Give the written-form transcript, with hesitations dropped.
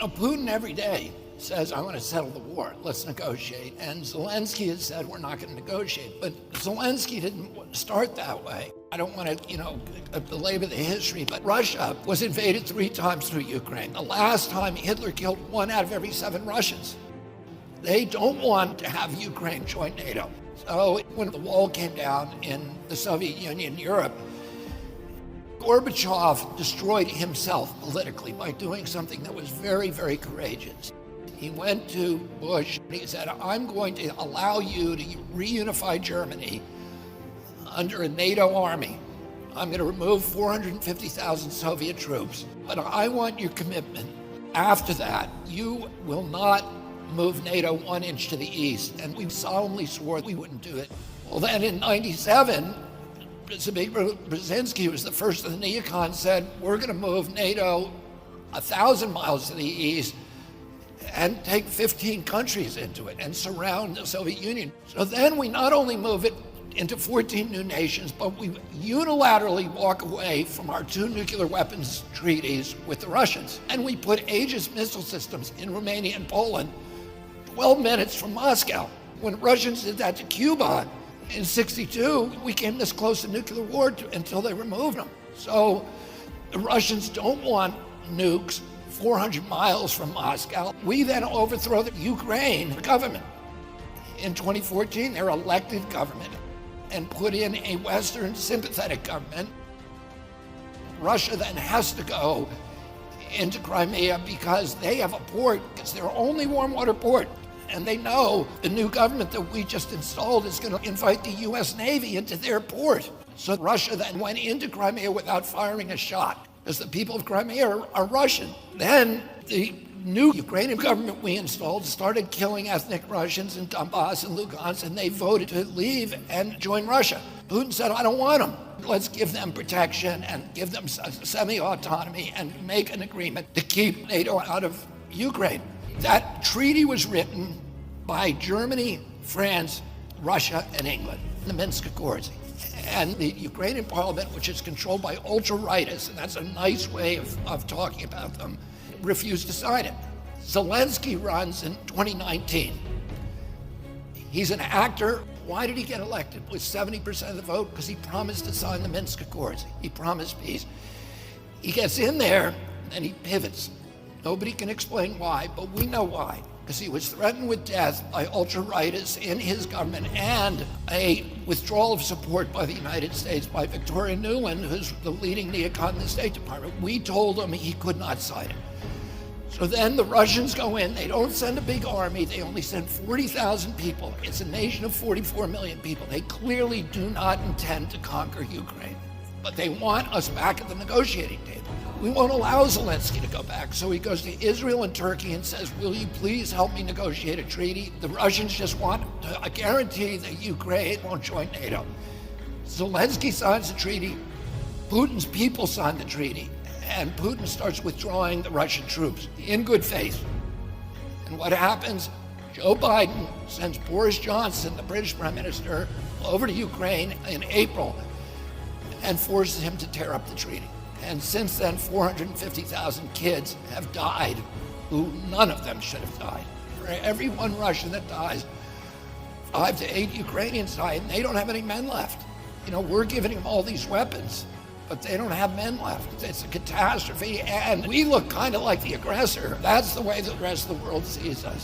Putin every day says, I want to settle the war, let's negotiate. And Zelensky has said, we're not going to negotiate. But Zelensky didn't start that way. I don't want to, belabor the history, but Russia was invaded 3 times through Ukraine. The last time Hitler killed 1 out of every 7 Russians. They don't want to have Ukraine join NATO. So when the wall came down in the Soviet Union, Europe, Gorbachev destroyed himself politically by doing something that was very, very courageous. He went to Bush and he said, I'm going to allow you to reunify Germany under a NATO army. I'm going to remove 450,000 Soviet troops, but I want your commitment. After that, you will not move NATO 1 inch to the east. And we solemnly swore we wouldn't do it. Well, then in 97, Brzezinski, who was the first of the neocons, said, we're going to move NATO 1,000 miles to the east and take 15 countries into it and surround the Soviet Union. So then we not only move it into 14 new nations, but we unilaterally walk away from our 2 nuclear weapons treaties with the Russians. And we put Aegis missile systems in Romania and Poland 12 minutes from Moscow. When Russians did that to Cuba in '62, we came this close to nuclear war until they removed them. So the Russians don't want nukes 400 miles from Moscow. We then overthrow the Ukraine government. In 2014, their elected government, and put in a Western sympathetic government. Russia then has to go into Crimea because they have a port. It's their only warm water port. And they know the new government that we just installed is going to invite the US Navy into their port. So Russia then went into Crimea without firing a shot, because the people of Crimea are Russian. Then the new Ukrainian government we installed started killing ethnic Russians in Donbass and Lugansk, and they voted to leave and join Russia. Putin said, I don't want them. Let's give them protection and give them semi-autonomy and make an agreement to keep NATO out of Ukraine. That treaty was written by Germany, France, Russia, and England, the Minsk Accords. And the Ukrainian parliament, which is controlled by ultra-rightists, and that's a nice way of talking about them, refused to sign it. Zelensky runs in 2019. He's an actor. Why did he get elected with 70% of the vote? Because he promised to sign the Minsk Accords. He promised peace. He gets in there and he pivots. Nobody can explain why, but we know why. Because he was threatened with death by ultra-rightists in his government and a withdrawal of support by the United States by Victoria Nuland, who's the leading neocon in the State Department. We told him he could not sign it. So then the Russians go in. They don't send a big army. They only send 40,000 people. It's a nation of 44 million people. They clearly do not intend to conquer Ukraine, but they want us back at the negotiating table. We won't allow Zelensky to go back. So he goes to Israel and Turkey and says, will you please help me negotiate a treaty? The Russians just want a guarantee that Ukraine won't join NATO. Zelensky signs the treaty. Putin's people sign the treaty. And Putin starts withdrawing the Russian troops in good faith. And what happens? Joe Biden sends Boris Johnson, the British Prime Minister, over to Ukraine in April and forces him to tear up the treaty. And since then, 450,000 kids have died who none of them should have died. For every 1 Russian that dies, 5 to 8 Ukrainians die, and they don't have any men left. We're giving them all these weapons, but they don't have men left. It's a catastrophe, and we look kind of like the aggressor. That's the way the rest of the world sees us.